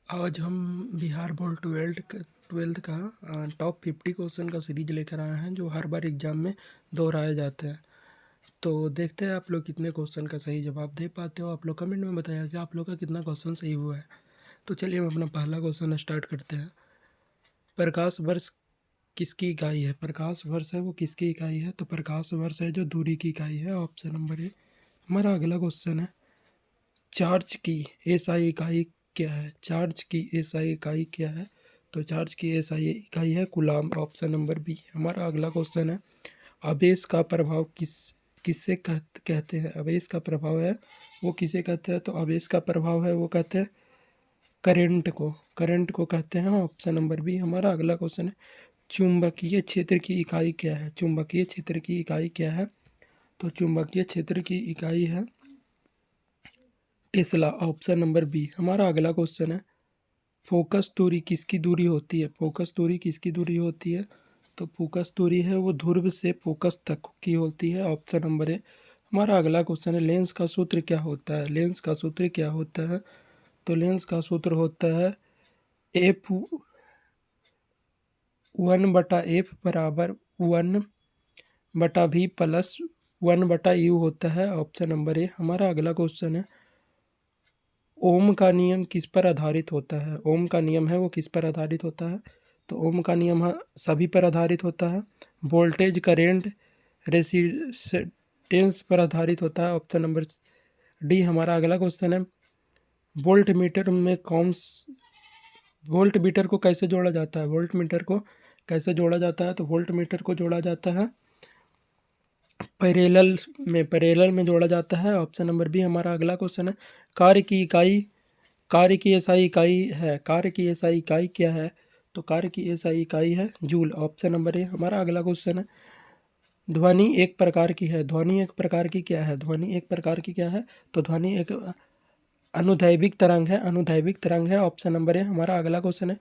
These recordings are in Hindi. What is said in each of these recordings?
आज हम बिहार बोर्ड ट्वेल्थ का टॉप 50 क्वेश्चन का सीरीज लेकर आए हैं जो हर बार एग्ज़ाम में दोहराए जाते हैं। तो देखते हैं आप लोग कितने क्वेश्चन का सही जवाब दे पाते हो। आप लोग कमेंट में बताइए कि आप लोग का कितना क्वेश्चन सही हुआ है। तो चलिए हम अपना पहला क्वेश्चन स्टार्ट करते हैं। प्रकाश वर्ष किसकी इकाई है? प्रकाश वर्ष है वो किसकी इकाई है? तो प्रकाश वर्ष है जो दूरी की इकाई है। Option number A. हमारा अगला क्वेश्चन है, चार्ज की एसआई इकाई क्या है? चार्ज की एसआई इकाई क्या है? तो चार्ज की एसआई इकाई है कूलाम। Option number B. हमारा अगला क्वेश्चन है, आवेश का प्रभाव किससे कहते हैं? आवेश का प्रभाव है वो किसे कहते हैं? तो आवेश का प्रभाव है वो कहते हैं करंट को कहते हैं। Option number B. हमारा अगला क्वेश्चन है, चुंबकीय क्षेत्र की इकाई क्या है? चुंबकीय क्षेत्र की इकाई क्या है? तो चुंबकीय क्षेत्र की इकाई है टेस्ला। Option number B. हमारा अगला क्वेश्चन है, फोकस दूरी किसकी दूरी होती है? फोकस दूरी किसकी दूरी होती है? तो फोकस दूरी है वो ध्रुव से फोकस तक की होती है। Option number A. हमारा अगला क्वेश्चन है, लेंस का सूत्र क्या होता है? लेंस का सूत्र क्या होता है? तो लेंस का सूत्र होता है एफ 1/f बराबर 1/v प्लस 1/u होता है। Option number A. हमारा अगला क्वेश्चन है, ओम का नियम किस पर आधारित होता है? ओम का नियम है वो किस पर आधारित होता है? तो ओम का नियम सभी पर आधारित होता है। वोल्टेज, करेंट, रेसिस्टेंस पर आधारित होता है। Option number D. हमारा अगला क्वेश्चन है, वोल्ट मीटर में वोल्ट मीटर को कैसे जोड़ा जाता है? वोल्ट मीटर को कैसे जोड़ा जाता है? तो वोल्ट मीटर को जोड़ा जाता है पैरेलल में जोड़ा जाता है। Option number B. हमारा अगला क्वेश्चन है, कार्य की एसआई इकाई है। कार्य की एसआई इकाई क्या है? तो कार्य की एसआई इकाई है जूल। Option number A. हमारा अगला क्वेश्चन है, ध्वनि एक प्रकार की है। ध्वनि एक प्रकार की क्या है? ध्वनि एक प्रकार की क्या है? तो ध्वनि एक अनुदैर्घ्यिक तरंग है। अनुदैर्घ्यिक तरंग है। Option number A. हमारा अगला क्वेश्चन है,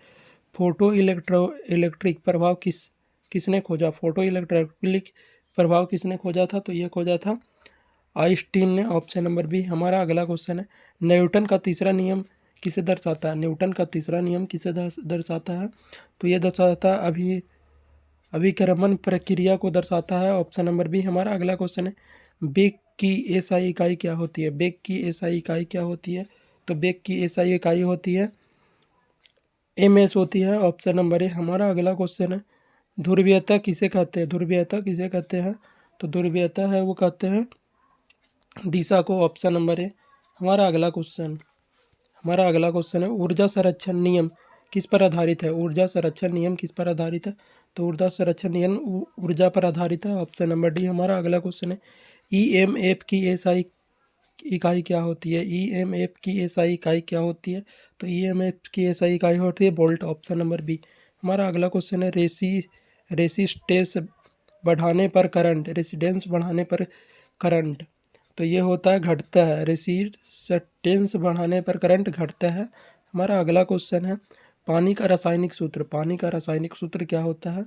फोटो इलेक्ट्रिक प्रभाव किसने खोजा? फोटो इलेक्ट्रिक प्रभाव किसने खोजा था? तो ये खोजा था आइंस्टीन ने। Option number B. हमारा अगला क्वेश्चन है, न्यूटन का तीसरा नियम किसे दर्शाता है? न्यूटन का तीसरा नियम किसे दर्शाता है? तो ये दर्शाता है अभिक्रमण प्रक्रिया को दर्शाता है। Option number B. हमारा अगला क्वेश्चन है, वेग की एसआई इकाई क्या होती है? वेग की एसआई इकाई क्या होती है? तो वेग की एसआई इकाई होती है एमएस होती है। Option number A. हमारा अगला क्वेश्चन है, ध्रुवीयता किसे कहते हैं? ध्रुवीयता किसे कहते हैं? तो ध्रुवीयता है वो कहते हैं दिशा को। Option number A. हमारा अगला क्वेश्चन है, ऊर्जा संरक्षण नियम किस पर आधारित है? ऊर्जा संरक्षण नियम किस पर आधारित है? तो ऊर्जा संरक्षण नियम ऊर्जा पर आधारित है। Option number D. हमारा अगला क्वेश्चन है, ईएमएफ की एसआई इकाई क्या होती है? ईएमएफ की एसआई इकाई क्या होती है? तो ईएमएफ की एसआई इकाई होती है वोल्ट। Option number B. हमारा अगला क्वेश्चन है, रेसिस्टेंस बढ़ाने पर करंट। रेसिस्टेंस बढ़ाने पर करंट तो ये होता है घटता है। रेसिस्टेंस बढ़ाने पर करंट घटता है। हमारा अगला क्वेश्चन है, पानी का रासायनिक सूत्र। पानी का रासायनिक सूत्र क्या होता है?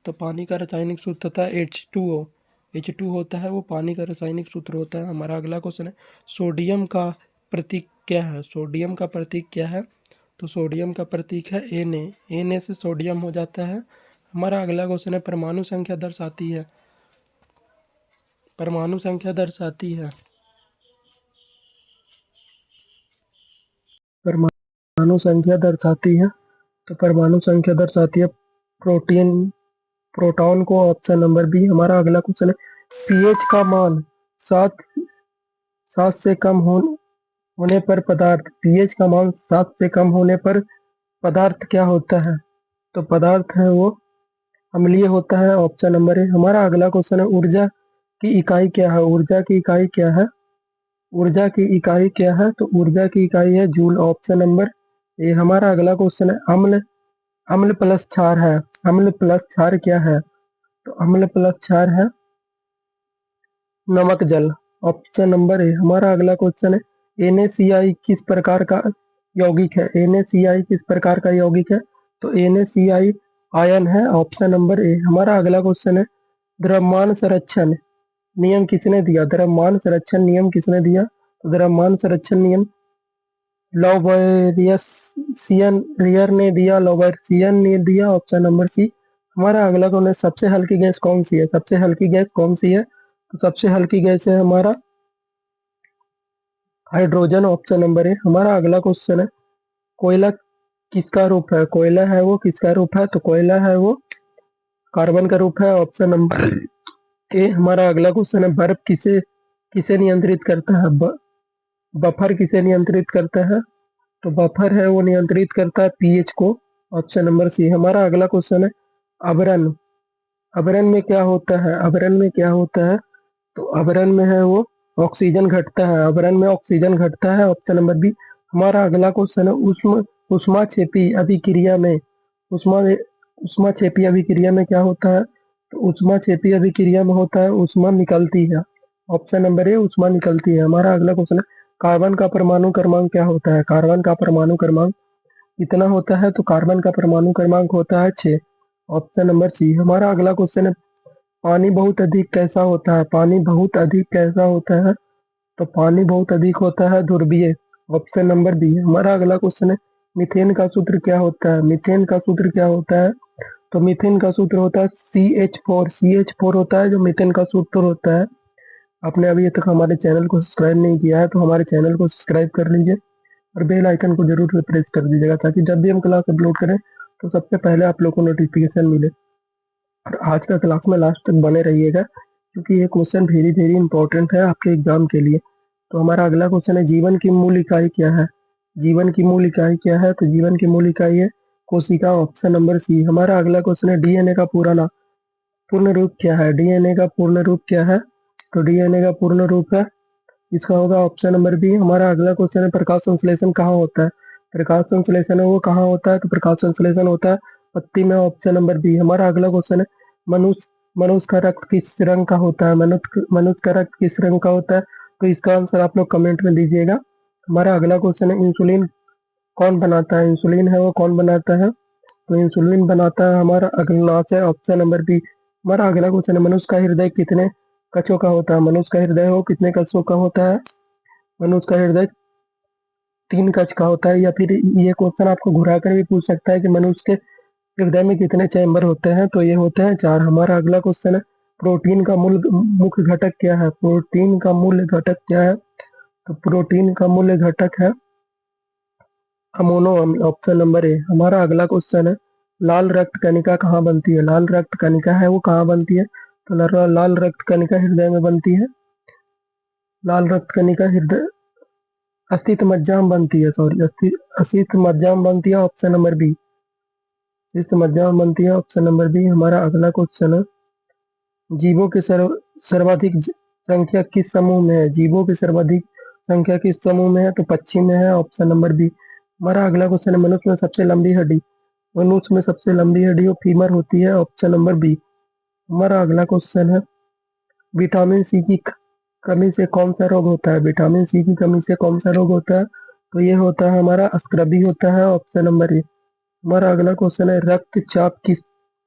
तो पानी का रासायनिक सूत्र होता है H2O। H2 होता है वो पानी का रासायनिक सूत्र होता है। हमारा अगला क्वेश्चन है, सोडियम का प्रतीक क्या है? सोडियम का प्रतीक क्या है? तो सोडियम का प्रतीक है Na। Na से सोडियम हो जाता है। हमारा अगला क्वेश्चन है, परमाणु संख्या दर्शाती है। परमाणु संख्या दर्शाती है परमाणु संख्या दर्शाती है तो परमाणु संख्या दर्शाती है प्रोटॉन को। Option number B. हमारा अगला क्वेश्चन है, पीएच का मान 7 से कम होने पर पदार्थ। पीएच का मान 7 से कम होने पर पदार्थ क्या होता है? तो पदार्थ है वो अम्लीय होता है। Option number A. हमारा अगला क्वेश्चन है, ऊर्जा की इकाई क्या है? ऊर्जा की इकाई क्या है? ऊर्जा की इकाई क्या है? तो ऊर्जा की इकाई है जूल। Option number A. हमारा अगला क्वेश्चन है, अम्ल प्लस क्षार है। अम्ल प्लस क्षार क्या है? तो अम्ल प्लस क्षार है नमक जल। Option number A. हमारा अगला क्वेश्चन है, NaCl किस प्रकार का यौगिक है? NaCl किस प्रकार का यौगिक है? तो NaCl आयन है। Option number A. हमारा अगला क्वेश्चन है, द्रव्यमान संरक्षण नियम किसने दिया? द्रव्यमान संरक्षण नियम किसने दिया? तो द्रव्यमान संरक्षण नियम लॉबरेशियन रियर ने दिया, लॉबरेशियन ने दिया ऑप्शन नंबर सी। हमारा अगला क्वेश्चन है, सबसे हल्की गैस कौन सी है? सबसे हल्की गैस कौन सी है? तो सबसे हल्की गैस है हमारा हाइड्रोजन, ऑप्शन नंबर ए। हमारा अगला क्वेश्चन है, कोयला किसका रूप है? कोयला है वो किसका रूप है? तो कोयला है वो कार्बन का रूप है, ऑप्शन नंबर ए। हमारा अगला क्वेश्चन है, बर्फ किसे किसे नियंत्रित करता है? बफर किसे नियंत्रित करता है? तो बफर है वो नियंत्रित करता है पीएच को, ऑप्शन नंबर सी। हमारा अगला क्वेश्चन है, अवरण अवरण में क्या होता है? अवरण में क्या होता है? तो अवरण में है वो ऑक्सीजन घटता है, अवरण में ऑक्सीजन घटता है, ऑप्शन नंबर बी। हमारा अगला क्वेश्चन है, उष्माक्षेपी अभिक्रिया में उष्मा उष्माक्षेपी अभिक्रिया में क्या होता है? तो उष्माक्षेपी अभिक्रिया में होता है उष्मा निकलती है, ऑप्शन नंबर ए उष्मा निकलती है। हमारा अगला क्वेश्चन है, कार्बन का परमाणु क्रमांक क्या होता है? कार्बन का परमाणु क्रमांक कितना होता है? तो कार्बन का परमाणु क्रमांक होता है 6, ऑप्शन नंबर सी। हमारा अगला क्वेश्चन है, पानी बहुत अधिक कैसा होता है? पानी बहुत अधिक कैसा होता है? तो पानी बहुत अधिक होता है ध्रुवीय, ऑप्शन नंबर बी। हमारा अगला क्वेश्चन है, मीथेन का सूत्र क्या होता है? मीथेन का सूत्र क्या होता है? तो मीथेन का सूत्र होता है CH4 होता है जो मीथेन का सूत्र होता है। आपने अभी तक हमारे चैनल को सब्सक्राइब नहीं किया है तो हमारे चैनल को सब्सक्राइब कर लीजिए और बेल आइकन को जरूर प्रेस कर दीजिएगा, ताकि जब भी हम क्लास अपलोड करें तो सबसे पहले आप लोग को नोटिफिकेशन मिले। और आज का क्लास में लास्ट तक बने रहिएगा, क्योंकि ये क्वेश्चन वेरी वेरी इंपॉर्टेंट है आपके एग्जाम के लिए। तो हमारा अगला क्वेश्चन है, जीवन की मूल इकाई क्या है? जीवन की मूल इकाई क्या है? तो जीवन की मूल इकाई है कोशिका, ऑप्शन नंबर सी। हमारा अगला क्वेश्चन है, डीएनए का पूर्ण रूप क्या है? डीएनए का पूर्ण रूप क्या है? तो डीएनए का पूर्ण रूप है, इसका होगा ऑप्शन नंबर बी। हमारा अगला क्वेश्चन है, प्रकाश संश्लेषण कहाँ होता है? प्रकाश संश्लेषण है वो कहाँ होता है? तो प्रकाश संश्लेषण होता है पत्ती में, ऑप्शन नंबर बी। हमारा अगला क्वेश्चन है, मनुष्य मनुष्य का रक्त किस रंग का होता है? मनुष्य का रक्त किस रंग का होता है? तो इसका आंसर आप लोग कमेंट में दीजिएगा। हमारा अगला क्वेश्चन है, इंसुलिन कौन बनाता है? इंसुलिन है वो कौन बनाता है? तो इंसुलिन बनाता है हमारा अग्नाशय है, ऑप्शन नंबर बी। हमारा अगला क्वेश्चन है, मनुष्य का हृदय कितने कक्षों का होता है? मनुष्य का हृदय वो कितने कक्षों का होता है? मनुष्य का हृदय 3 कक्ष का होता है। या फिर ये क्वेश्चन आपको घुरा कर भी पूछ सकता है कि मनुष्य के हृदय में कितने चैम्बर होते हैं? तो ये होते हैं 4। हमारा अगला क्वेश्चन है, प्रोटीन का मूल मुख्य घटक क्या है? प्रोटीन का मूल घटक क्या है? तो प्रोटीन का मूल घटक है अमोनो अम्ल, ऑप्शन नंबर ए। हमारा अगला क्वेश्चन है, लाल रक्त कणिका कहाँ बनती है? लाल रक्त कणिका है वो कहाँ बनती है? तो लाल रक्त कणिका हृदय में बनती है। लाल रक्त कणिका हृदय अस्थित मज्जा में बनती है, सॉरी अस्थित मज्जा में बनती है, ऑप्शन नंबर बी। अस्थित मज्जा में बनती है, ऑप्शन नंबर बी। हमारा अगला क्वेश्चन है, जीवों की सर्वाधिक संख्या किस समूह में है? जीवों की सर्वाधिक संख्या किस समूह में है? तो पक्षी में है, ऑप्शन नंबर बी। हमारा अगला क्वेश्चन है, मनुष्य में सबसे लंबी हड्डी मनुष्य में सबसे लंबी हड्डी वो फीमर होती है, ऑप्शन नंबर बी। हमारा अगला क्वेश्चन है, विटामिन सी की कमी से कौन सा रोग होता है? विटामिन सी की कमी से कौन सा रोग होता है? तो ये होता है हमारा स्क्रबी होता है, ऑप्शन नंबर ए। हमारा अगला क्वेश्चन है, रक्तचाप की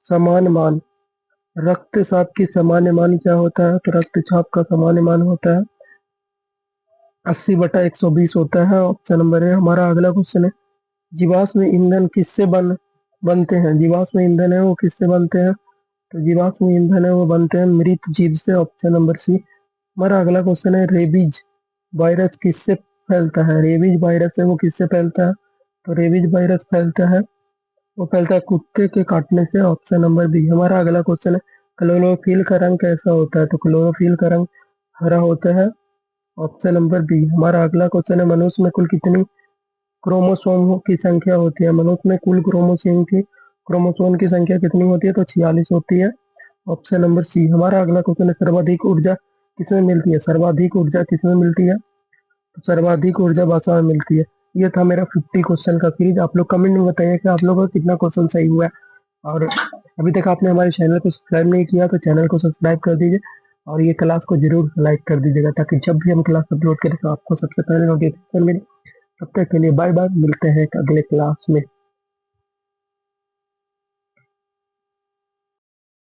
समान मान रक्तचाप की सामान्य मान क्या होता है? तो रक्तचाप का सामान्य मान होता है 80/120 होता है, ऑप्शन नंबर ए। हमारा अगला क्वेश्चन है, जीवाश्म ईंधन किससे बनते हैं? जीवाश्म ईंधन है वो किससे बनते हैं? तो जीवाश्म ईंधन है वो बनते हैं मृत जीव से, ऑप्शन नंबर सी। हमारा अगला क्वेश्चन है, रेबीज वायरस किससे फैलता है? रेबीज वायरस है वो किससे फैलता है? तो रेबीज वायरस फैलता है वो फैलता है कुत्ते के काटने से, ऑप्शन नंबर बी। हमारा अगला क्वेश्चन है, क्लोरोफिल का रंग कैसा होता है? तो क्लोरोफिल का रंग हरा होता है, ऑप्शन नंबर बी। हमारा अगला क्वेश्चन है, मनुष्य में कुल कितनी क्रोमोसोम की संख्या होती है? मनुष्य में कुल क्रोमोसोम की संख्या कितनी होती है? तो 46 होती है, ऑप्शन नंबर सी। हमारा अगला क्वेश्चन है, सर्वाधिक ऊर्जा किसमें मिलती है? सर्वाधिक ऊर्जा किसमें मिलती है? तो सर्वाधिक ऊर्जा भाषा में मिलती है। ये था मेरा 50 क्वेश्चन का सीरीज। आप लोग कमेंट में बताइए कि आप लोगों का कितना क्वेश्चन सही हुआ है। और अभी तक आपने हमारे चैनल को सब्सक्राइब नहीं किया तो चैनल को सब्सक्राइब कर दीजिए और ये क्लास को जरूर लाइक कर दीजिएगा, ताकि जब भी हम क्लास अपलोड करें तो आपको सबसे पहले नोटिफिकेशन मिले। तब तक के लिए बाय बाय, मिलते हैं अगले क्लास में।